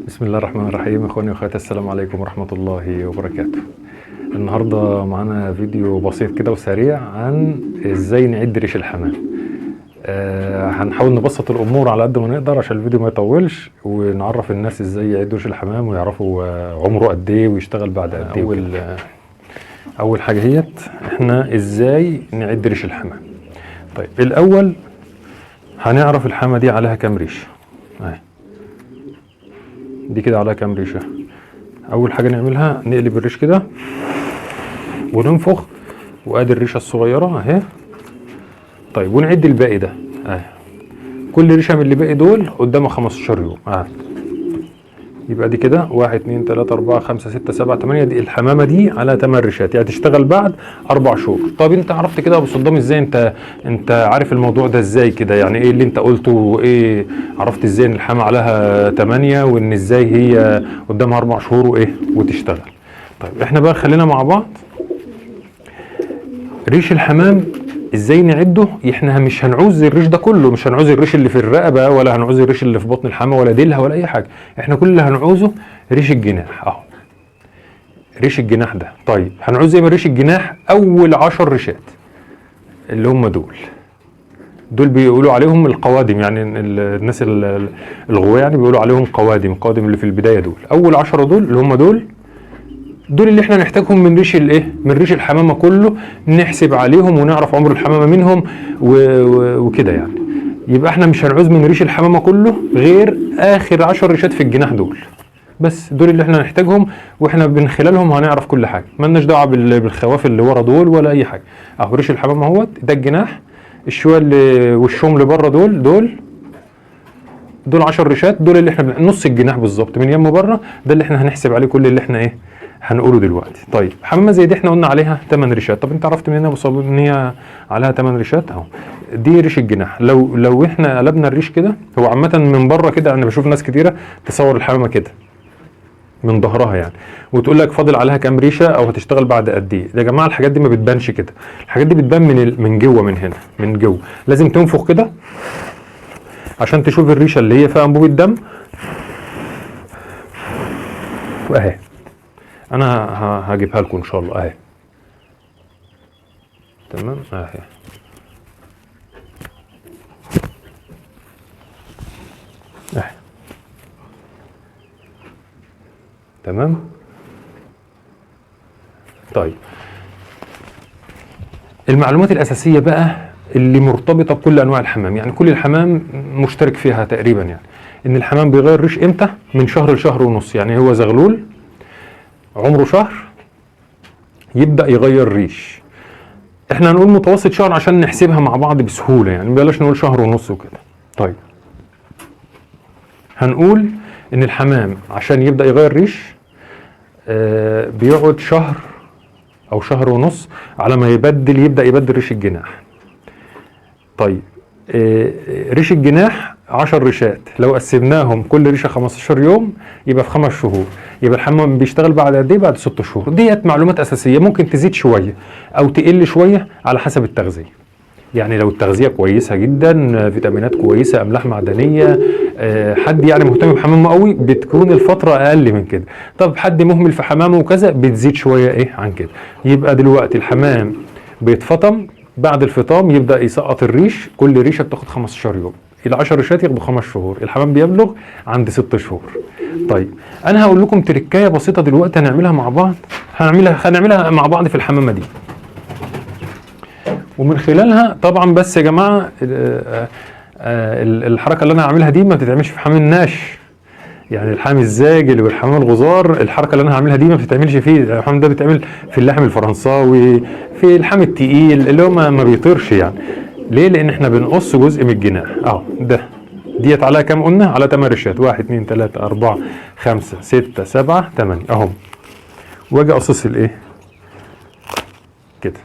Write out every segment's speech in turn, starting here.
بسم الله الرحمن الرحيم. اخواني واخواتي، السلام عليكم ورحمة الله وبركاته. النهاردة معانا فيديو بسيط كده وسريع عن ازاي نعد ريش الحمام. هنحاول نبسط الامور على قد ما نقدر عشان الفيديو ما يطولش، ونعرف الناس ازاي يعدوا ريش الحمام ويعرفوا عمره قد ايه ويشتغل بعد قد ايه. اول حاجة هيت احنا ازاي نعد ريش الحمام. طيب الاول هنعرف الحمى دي عليها كام ريشه. دي كده عليها كام ريشه. اول حاجه نعملها نقلب الريش كده وننفخ، وادي الريشه الصغيره اهي. طيب ونعد الباقي ده اهي. كل ريشه من اللي باقي دول قدامها 15 يوم اهي. يبقى دي كده 1 2 3 4 5 6 7 8. دي الحمامه دي على 8 ريشات، يعني تشتغل بعد 4 شهور. طب انت عرفت كده يا ابو صدام ازاي؟ انت عارف الموضوع ده ازاي كده؟ يعني ايه اللي انت قلته؟ وايه عرفت ازاي ان الحمامه عليها 8 وان ازاي هي قدامها 4 شهور وايه وتشتغل؟ طيب احنا بقى خلينا مع بعض ريش الحمام ازاي نعده. احنا مش هنعوز الريش ده كله، مش هنعوز الريش اللي في الرقبه، ولا هنعوز الريش اللي في بطن الحمامه، ولا ديلها، ولا اي حاجه. احنا كل اللي هنعوزه ريش الجناح اهو، ريش الجناح ده. طيب هنعوز زي ما ريش الجناح اول 10 ريشات اللي هم دول بيقولوا عليهم القوادم، يعني الناس الغوية يعني بيقولوا عليهم قوادم اللي في البدايه. دول اول 10 دول اللي هم دول اللي احنا نحتاجهم من ريش الايه، من ريش الحمامه كله. نحسب عليهم ونعرف عمر الحمامه منهم وكده يعني. يبقى احنا مش هنعوز من ريش الحمامه كله غير اخر 10 ريشات في الجناح دول بس. دول اللي احنا نحتاجهم، واحنا من خلالهم هنعرف كل حاجه. مالناش دعوه بالخواف اللي ورا دول ولا اي حاجه. اهو ريش الحمامه اهوت، ده الجناح. الشويه اللي وشهم لبره دول 10 ريشات. دول اللي احنا نص الجناح بالظبط من يمه بره. ده اللي احنا هنحسب عليه كل اللي احنا ايه هنقوله دلوقتي. طيب حمامه زي دي احنا قلنا عليها 8 ريشات. طب انت عرفت منين يا ابو صابر ان هي عليها 8 ريشات؟ اهو دي ريش الجناح. لو احنا قلبنا الريش كده، هو عامه من بره كده انا بشوف ناس كتيره تصور الحمامه كده من ظهرها يعني، وتقول لك فاضل عليها كام ريشه او هتشتغل بعد قد ايه. يا جماعه الحاجات دي ما بتبانش كده، الحاجات دي بتبان من جوه، من هنا من جوه. لازم تنفخ كده عشان تشوف الريشه اللي هي فيها انبوبه دم. واهي انا هجيبها لكم ان شاء الله اهي. تمام اهي. اهي تمام. طيب المعلومات الاساسيه بقى اللي مرتبطه بكل انواع الحمام، يعني كل الحمام مشترك فيها تقريبا، يعني ان الحمام بيغير ريش امتى؟ من شهر لشهر ونص. يعني هو زغلول عمره شهر يبدا يغير ريش. احنا هنقول متوسط شهر عشان نحسبها مع بعض بسهوله، يعني بلاش نقول شهر ونص وكده. طيب هنقول ان الحمام عشان يبدا يغير ريش بيقعد شهر او شهر ونص على ما يبدا يبدل ريش الجناح. طيب ريش الجناح 10 ريشات، لو قسمناهم كل ريشه 15 يوم يبقى في 5 شهور. يبقى الحمام بيشتغل بعد قد ايه؟ بعد 6 شهور. ديت معلومات اساسيه، ممكن تزيد شويه او تقل شويه على حسب التغذيه. يعني لو التغذيه كويسه جدا، فيتامينات كويسه، املاح معدنيه، حد يعني مهتم بحمامه قوي، بتكون الفتره اقل من كده. طب حد مهمل في حمامه وكذا، بتزيد شويه ايه عن كده. يبقى دلوقتي الحمام بيتفطم، بعد الفطام يبدا يسقط الريش. كل ريشه بتاخد 15 يوم. ال10 ريشات ياخدوا 5 شهور. الحمام بيبلغ عند 6 شهور. طيب انا هقول لكم تركايه بسيطه دلوقتي هنعملها مع بعض، هنعملها مع بعض في الحمامه دي، ومن خلالها طبعا. بس يا جماعه الحركه اللي انا هعملها دي ما بتتعملش في حمام الناش، يعني الحمام الزاجل والحمام الغزار. الحركه اللي انا هعملها دي ما بتتعملش فيه. الحمام ده بيتعمل في اللحم الفرنساوي، في اللحم التقيل اللي هو ما بيطيرش يعني. ليه؟ لان احنا بنقص جزء من الجناح اهو. ديت عليها كام قلنا؟ على 8 ريشات. 1 2 3 4 5 6 7 8 اهو. واجي اقصص الايه كده.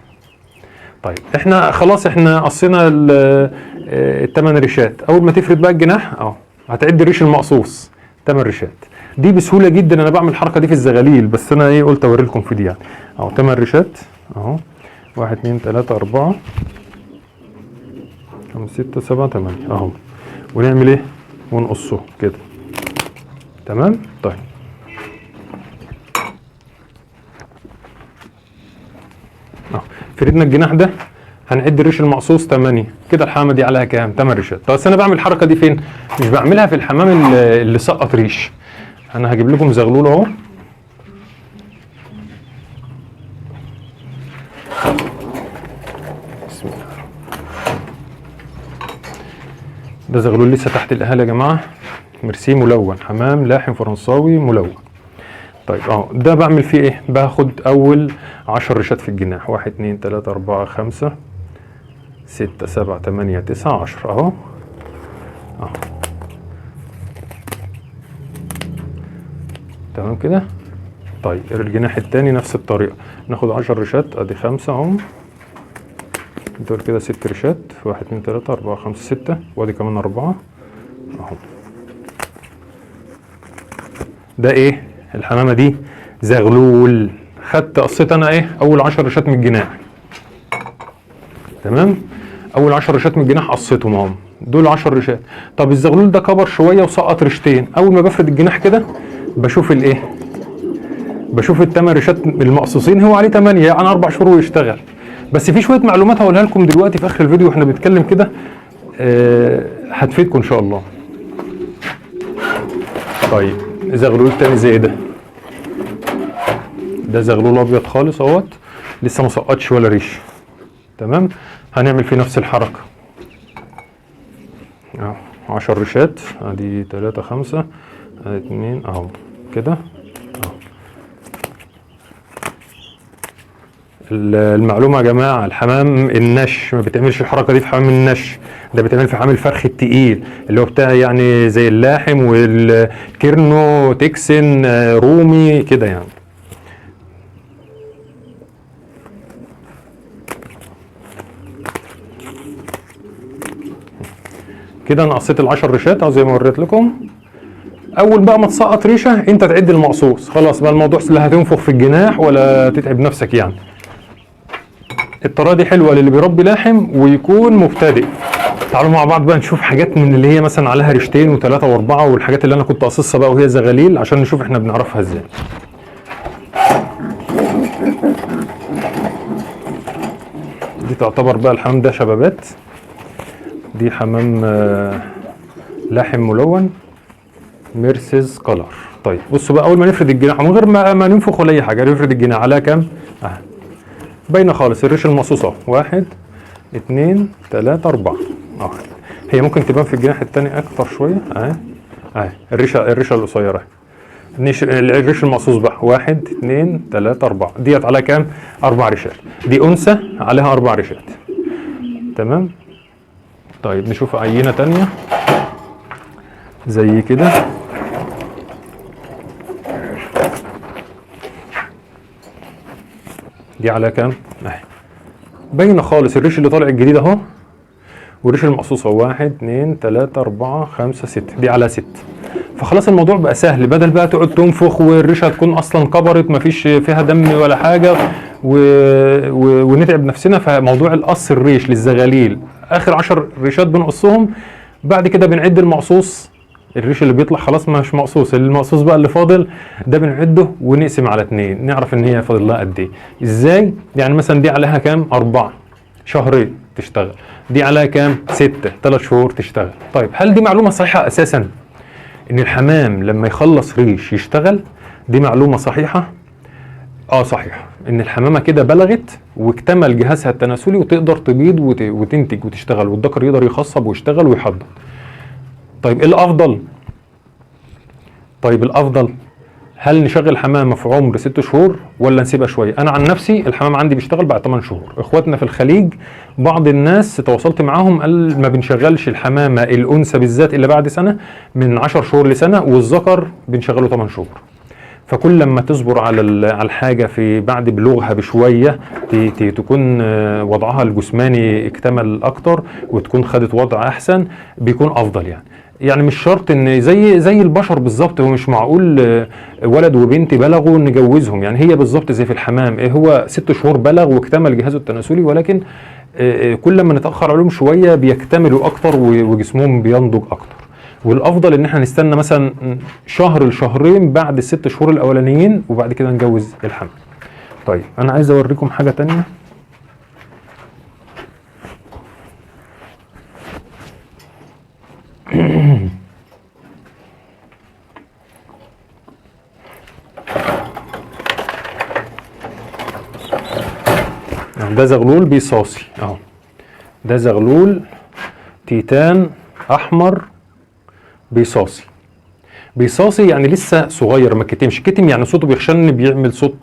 طيب احنا خلاص احنا قصينا الثمان ريشات. اول ما تفرد بقى الجناح اهو هتعد الريش المقصوص 8 ريشات. دي بسهوله جدا. انا بعمل الحركه دي في الزغاليل، بس انا ايه قلت اوري لكم في دي يعني. اهو 8 ريشات اهو. 1 2 3 4 5 6 7 8 اهو. ونعمل ايه؟ ونقصه كده. تمام. طيب فردنا الجناح ده، هنعد الريش المقصوص 8 كده. الحمامه دي عليها كام؟ 8 ريشات. طب انا بعمل الحركه دي فين؟ مش بعملها في الحمام اللي سقط ريش. انا هجيب لكم زغلول اهو. بسم الله. ده زغلول لسه تحت الاهالي يا جماعه، ميرسي ملون، حمام لاحم فرنساوي ملون. طيب ده بعمل فيه ايه؟ باخد اول 10 ريشات في الجناح، 1 2 3 4 5 6 7 8 9 10 اهو. تمام كده. طيب الجناح التاني نفس الطريقه، ناخد 10 ريشات، ادي 5 اهو، دول كده 6 ريشات، 1 2 3 4 5 6، وادي كمان 4 اهو. ده ايه؟ الحمامه دي زغلول. خدت قصيت انا ايه؟ اول 10 ريشات من الجناح. تمام. اول 10 ريشات من الجناح قصيتهم اهم، دول 10 ريشات. طب الزغلول ده كبر شويه وسقط ريشتين، اول ما بفرد الجناح كده بشوف الايه؟ بشوف الثمان ريشات المقصوصين، هو عليه 8 يعني 4 شهور ويشتغل. بس في شويه معلومات هقولها لكم دلوقتي في اخر الفيديو واحنا بنتكلم كده، هتفيدكم ان شاء الله. طيب زغلول تاني زي ده، ده زغلول ابيض خالص اهوت، لسه ما سقطش ولا ريش. تمام. هنعمل فيه نفس الحركه، 10 ريشات، ادي 3 5 2 اهو كده. المعلومه يا جماعه، الحمام النش ما بتعملش الحركه دي في حمام النش، ده بيتعمل في حمام الفرخ التقيل اللي هو بتاع يعني زي اللاحم والكيرنو تكسن رومي كده يعني. كده انا قصيت ال10 ريشات اهو زي ما وريت لكم. اول بقى ما تسقط ريشه انت تعد المقصوص، خلاص بقى الموضوع لا هتنفخ في الجناح ولا تتعب نفسك يعني. الطريقه دي حلوه للي بيربي لاحم ويكون مبتدئ. تعالوا مع بعض بقى نشوف حاجات من اللي هي مثلا عليها ريشتين وثلاثه واربعه، والحاجات اللي انا كنت قاصصها بقى وهي زغاليل، عشان نشوف احنا بنعرفها ازاي. دي تعتبر بقى الحمام ده شبابات، دي حمام لاحم ملون ميرسيز كولر. طيب بصوا بقى، اول ما نفرد الجناح من غير ما ننفخ ولا اي حاجه، نفرد الجناح عليها كام؟ باينه خالص الريش المقصوص اهو، 1 2 3 4 اهو. هي ممكن تبان في الجناح الثاني اكتر شويه اهي الريشه القصيره، الريش المقصوص بقى 1 2 3 4 ديت عليها كام؟ 4 ريشات. دي انثى عليها 4 ريشات. تمام. طيب نشوف عينه ثانيه زي كده. دي على كام؟ اهي باينه خالص الريش اللي طالع الجديد اهو، والريش المقصوص اهو 1 2 3 4 5 6، دي على 6. فخلاص الموضوع بقى سهل، بدل بقى تقعد تنفخ والريشه تكون اصلا كبرت مفيش فيها دم ولا حاجه ونتعب نفسنا. فموضوع القص الريش للزغاليل اخر 10 ريشات بنقصهم، بعد كده بنعد المقصوص، الريش اللي بيطلع خلاص مش مقصوص، المقصوص بقى اللي فاضل ده بنعده ونقسم على 2، نعرف ان هي فاضل لها قد ايه. ازاي؟ يعني مثلا دي عليها كام؟ 4 شهرين تشتغل، دي عليها كام؟ 6 3 شهور تشتغل. طيب هل دي معلومه صحيحه اساسا ان الحمام لما يخلص ريش يشتغل؟ دي معلومه صحيحه؟ صحيح، ان الحمامه كده بلغت واكتمل جهازها التناسلي وتقدر تبيض وتنتج وتشتغل، والذكر يقدر يخصب ويشتغل ويحضر. طيب ايه الافضل؟ الافضل هل نشغل حمامه في عمر 6 شهور ولا نسيبها شويه؟ انا عن نفسي الحمام عندي بيشتغل بعد 8 شهور. اخواتنا في الخليج بعض الناس تواصلت معاهم قال ما بنشغلش الحمامه الانثى بالذات الا بعد سنه، من 10 شهور لسنه، والذكر بنشغله 8 شهور. فكل لما تصبر على الحاجه في بعد بلوغها بشويه تكون وضعها الجسماني اكتمل اكتر وتكون خدت وضع احسن، بيكون افضل يعني مش شرط ان زي البشر بالظبط. هو مش معقول ولد وبنت بلغوا نجوزهم، يعني هي بالظبط زي في الحمام، هو 6 شهور بلغ واكتمل جهازه التناسلي، ولكن كل ما نتاخر عليهم شويه بيكتملوا اكتر وجسمهم بينضج اكتر. والافضل ان احنا نستنى مثلا شهر لشهرين بعد الست شهور الاولانيين وبعد كده نجوز الحمل. طيب انا عايز اوريكم حاجه تانية. ده زغلول بيصاصي اهو، ده زغلول تيتان احمر بيصاصي. بيصاصي يعني لسه صغير ما كتمش، كتم يعني صوته بيخشن بيعمل صوت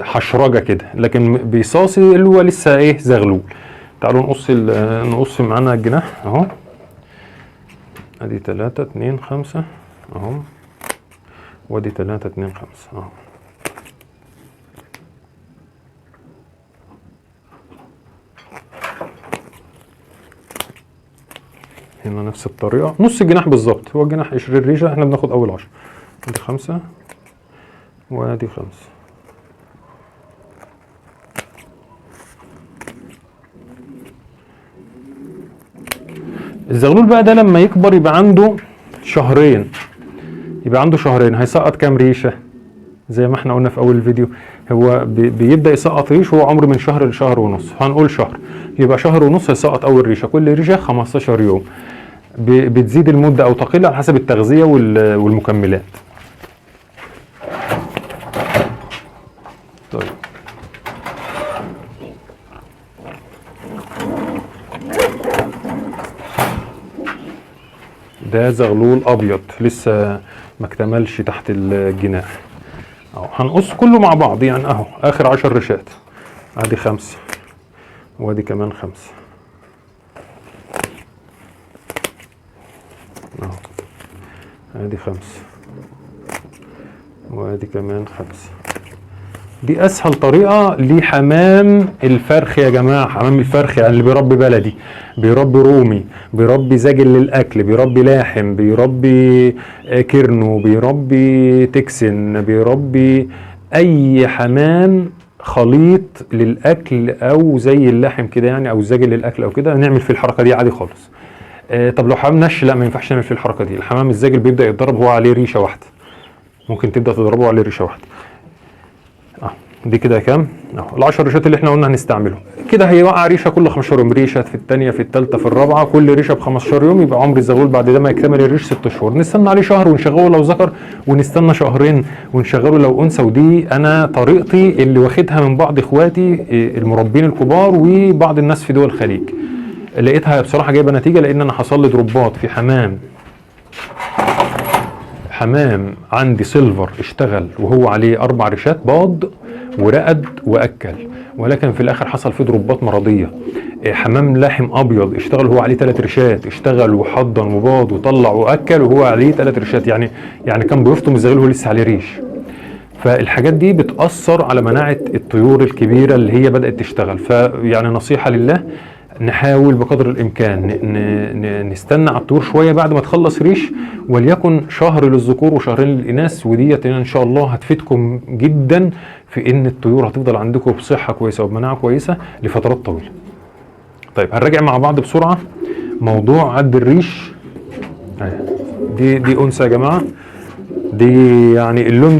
حشرجه كده، لكن بيصاصي اللي هو لسه ايه زغلول. تعالوا نقص معانا الجناح اهو، ادي 3 2 5 اهو، وادي 3 2 5 اهو. هنا نفس الطريقة، نص الجناح بالظبط، هو الجناح 20 ريشة، احنا بناخد أول 10. ادي 5 وادي 5. الزغلول بقى ده لما يكبر يبقى عنده شهرين، هيسقط كام ريشة؟ زي ما احنا قلنا في أول الفيديو، هو بيبدأ يسقط ريش وهو عمره من شهر لشهر ونص، هنقول شهر، يبقى شهر ونص هيسقط أول ريشة، كل ريشة 15 يوم. بتزيد المدة أو تقل على حسب التغذية والمكملات. طيب ده زغلول أبيض لسه ما اكتملش تحت الجناح اهو، هنقص كله مع بعض يعني اهو، آخر 10 ريشات، ادي 5 وادي كمان 5 اهو، ادي 5 وادي كمان 5. دي اسهل طريقه لحمام الفرخ يا جماعه، حمام الفرخ يعني اللي بيربي بلدي، بيربي رومي، بيربي زاجل للاكل، بيربي لاحم، بيربي كيرنو، بيربي تكسن، بيربي اي حمام خليط للاكل او زي اللحم كده يعني، او زاجل للاكل او كده، نعمل في الحركه دي عادي خالص. طب لو حمام نش لا، ما ينفعش نعمل فيه الحركه دي. الحمام الزاجل بيبدا يتضرب هو عليه ريشه واحده، ممكن تبدا تضربه عليه ريشه واحده. دي كده كام؟ ال10 ريشات اللي احنا قلنا هنستعمله كده، هيوقع ريشه كل 15 يوم، ريشه في الثانيه في الثالثه في الرابعه، كل ريشه ب 15 يوم، يبقى عمر الزغلول بعد ده ما يكتمل الريش 6 شهور. نستنى عليه شهر ونشغله لو ذكر، ونستنى شهرين ونشغله لو انثى. ودي انا طريقتي اللي واخدها من بعض اخواتي المربين الكبار وبعض الناس في دول الخليج، لقيتها بصراحه جايبه نتيجه، لان انا حصل لي دروبات في حمام عندي سيلفر اشتغل وهو عليه 4 ريشات باض ورقد واكل، ولكن في الاخر حصل فيه دروبات مرضيه. حمام لاحم ابيض اشتغل وهو عليه 3 ريشات، اشتغل وحضن وباض وطلع واكل وهو عليه 3 ريشات، يعني كان بيفطم الزغلول وهو لسه عليه ريش. فالحاجات دي بتاثر على مناعه الطيور الكبيره اللي هي بدات تشتغل. فيعني نصيحه لله، نحاول بقدر الامكان نستنى على الطيور شويه بعد ما تخلص ريش، وليكن شهر للذكور وشهرين للاناث، وديت ان شاء الله هتفيدكم جدا في ان الطيور هتفضل عندكم بصحه كويسه وبمناعه كويسه لفترات طويله. طيب هنراجع مع بعض بسرعه موضوع عد الريش. دي انثى يا جماعه، دي يعني اللون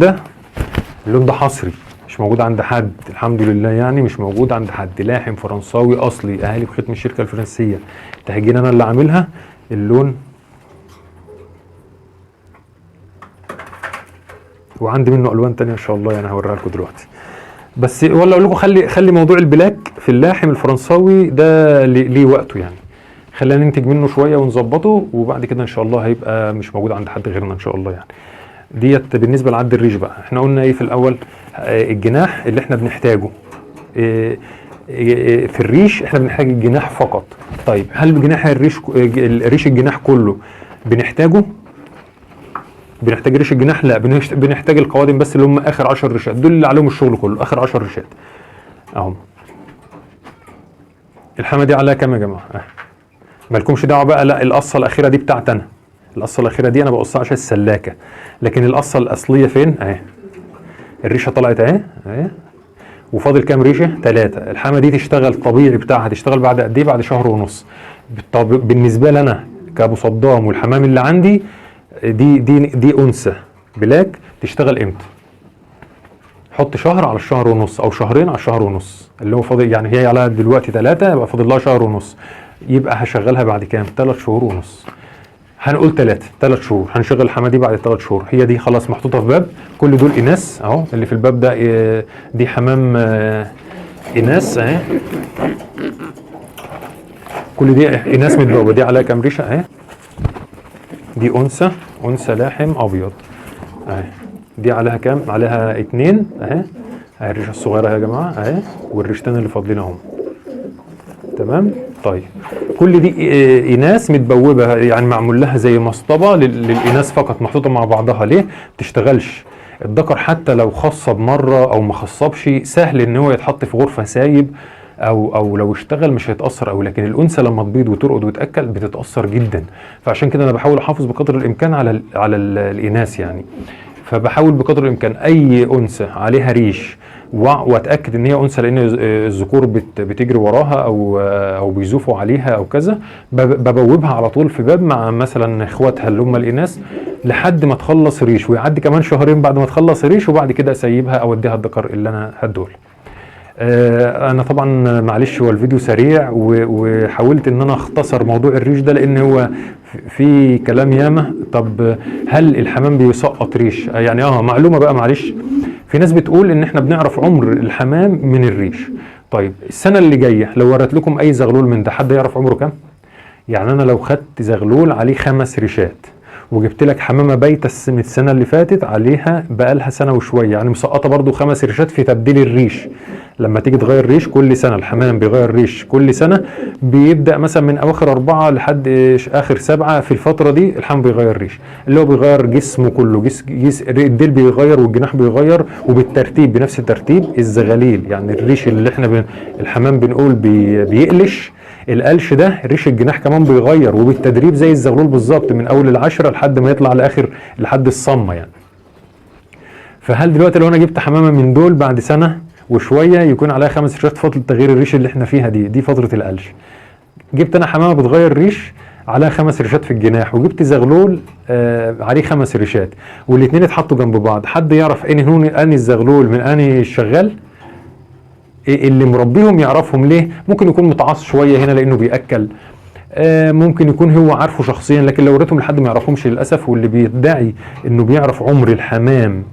ده حصري مش موجود عند حد، الحمد لله، يعني مش موجود عند حد، لاحم فرنساوي اصلي اهالي بختم الشركه الفرنسيه، تهجين انا اللي عاملها. اللون وعندي منه الوان تانية ان شاء الله يعني هوريها لكم دلوقتي، بس ولا اقول لكم خلي موضوع البلاك في اللاحم الفرنساوي ده ليه وقته يعني، خلينا ننتج منه شويه ونظبطه، وبعد كده ان شاء الله هيبقى مش موجود عند حد غيرنا ان شاء الله يعني. ديت بالنسبه لعد الريش بقى. احنا قلنا ايه في الاول؟ الجناح اللي احنا بنحتاجه في الريش، احنا بنحتاج الجناح فقط. طيب هل جناح الريش الجناح كله بنحتاج ريش الجناح؟ لا، بنحتاج القوادم بس اللي هم اخر 10 ريشات، دول اللي عليهم الشغل كله، اخر 10 ريشات اهم. الحامه دي عليها كام يا جماعه؟ مالكمش دعوه بقى، لا القصه الاخيره دي بتاعتي انا، القصه الاخيره دي انا بقصها عشان السلاكه، لكن القصه الاصليه فين؟ اهي الريشه طلعت اهي وفاضل كام ريشه؟ 3. الحامه دي تشتغل طبيعي بتاعها تشتغل بعد قد ايه؟ بعد شهر ونص. بالنسبه لي انا كابو صدام والحمام اللي عندي دي انثى بلاك تشتغل امتى؟ حط شهر على الشهر ونص او شهرين على الشهر ونص اللي هو فاضل، يعني هي على دلوقتي 3 يبقى فاضل لها شهر ونص، يبقى هشغلها بعد كام؟ 3 شهور ونص. هنقول 3 شهور هنشغل الحمامه دي بعد 3 شهور. هي دي خلاص محطوطه في باب، كل دول اناث اهو اللي في الباب ده دي حمام اناث اهي، كل دي اناث متبوبه. دي عليها كام ريشه اهي، دي انثى لاحم ابيض اهي، دي عليها كام؟ عليها 2 اهي الريشه الصغيره يا جماعه اهي، والريشتين اللي فاضلين اهم. تمام. طيب كل دي اناث متبوبه، يعني معمول لها زي مصطبه للاناث فقط، محطوطه مع بعضها. ليه؟ ما بتشتغلش. الذكر حتى لو خصب مره او ما خصبش سهل ان هو يتحط في غرفه سايب، او لو اشتغل مش هيتاثر قوي، لكن الانثى لما تبيض وترقد وتاكل بتتاثر جدا. فعشان كده انا بحاول احافظ بقدر الامكان على الاناث يعني. فبحاول بقدر الامكان اي انثى عليها ريش واتاكد ان هي انثى، لان الذكور بتجري وراها او بيزوفوا عليها او كذا، ببوبها على طول في باب مع مثلا اخواتها اللي هم الاناث لحد ما تخلص ريش، ويعدي كمان شهرين بعد ما تخلص ريش، وبعد كده اسيبها اوديها الذكر اللي انا هدول. انا طبعا معلش هو الفيديو سريع وحاولت ان انا اختصر موضوع الريش ده لان هو في كلام ياما. طب هل الحمام بيسقط ريش؟ يعني معلومه بقى معلش، في ناس بتقول ان احنا بنعرف عمر الحمام من الريش. طيب السنه اللي جايه لو وريت لكم اي زغلول من ده، حد يعرف عمره كام؟ يعني انا لو خدت زغلول عليه 5 ريشات وجبت لك حمامه بايته من السنه اللي فاتت عليها بقالها سنه وشويه، يعني مسقطه برضو 5 ريشات في تبديل الريش. لما تيجي تغير ريش كل سنه، الحمام بيغير ريش كل سنه، بيبدا مثلا من اواخر 4 لحد اخر 7، في الفتره دي الحمام بيغير ريش، اللي هو بيغير جسمه كله، الديل بيغير والجناح بيغير، وبالترتيب بنفس الترتيب الزغاليل. يعني الريش اللي احنا الحمام بنقول بيقلش، القلش ده ريش الجناح كمان بيغير، وبالتدريب زي الزغلول بالظبط من اول 10 لحد ما يطلع لاخر لحد الصمه يعني. فهل دلوقتي لو انا جبت حمامه من دول بعد سنه وشويه يكون عليها 5 ريشات، فتره تغيير الريش اللي احنا فيها دي فتره القلش، جبت انا حمامه بتغير ريش عليها 5 ريشات في الجناح، وجبت زغلول عليه 5 ريشات، والاثنين اتحطوا جنب بعض، حد يعرف انهي الزغلول من انهي الشغال؟ اللي مربيهم يعرفهم. ليه؟ ممكن يكون متعصب شويه هنا لانه بياكل، ممكن يكون هو عارفه شخصيا، لكن لو وريتهم لحد ما يعرفهمش للاسف. واللي بيدعي انه بيعرف عمر الحمام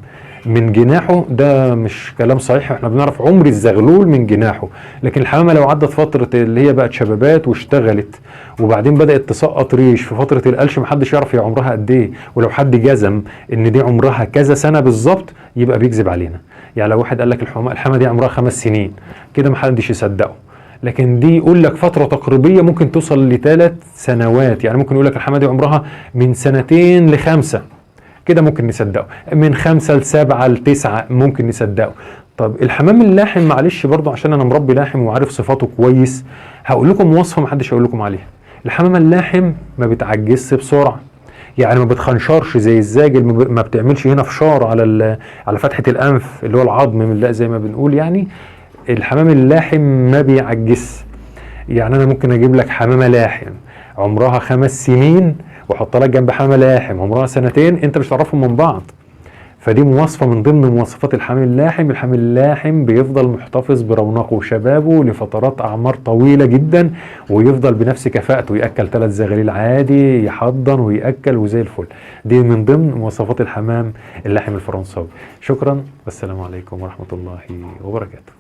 من جناحه ده مش كلام صحيح. احنا بنعرف عمر الزغلول من جناحه، لكن الحمامه لو عدت فتره اللي هي بقت شبابات واشتغلت وبعدين بدات تسقط ريش في فتره القلش، محدش يعرف هي عمرها قد ايه. ولو حد جزم ان دي عمرها كذا سنه بالظبط يبقى بيكذب علينا. يعني لو واحد قال لك الحمامه دي عمرها 5 سنين كده محدش يصدقه، لكن دي يقول لك فتره تقريبيه ممكن توصل ل3 سنوات. يعني ممكن يقول لك الحمامه دي عمرها من 2 ل5 كده ممكن نصدقه، من 5 ل7 ل9 ممكن نصدقه. طب الحمام اللاحم معلش برضو عشان انا مربي لاحم وعارف صفاته كويس، هقول لكم وصفه محدش هيقول لكم عليها. الحمامه اللاحم ما بتعجزش بسرعه، يعني ما بتخنشرش زي الزاجل، ما بتعملش هنا فشار على فتحه الانف اللي هو العظم من زي ما بنقول. يعني الحمام اللاحم ما بيعجزش. يعني انا ممكن اجيب لك حمامه لاحم عمرها 5 سنين واحط لك جنب حمامه لاحم عمرها 2 انت مش تعرفهم من بعض. فدي مواصفه من ضمن مواصفات الحمام اللاحم. الحمام اللاحم بيفضل محتفظ برونقه وشبابه لفترات اعمار طويله جدا، ويفضل بنفس كفاءته، ياكل 3 زغاليل عادي، يحضن وياكل وزي الفل. دي من ضمن مواصفات الحمام اللاحم الفرنساوي. شكرا والسلام عليكم ورحمه الله وبركاته.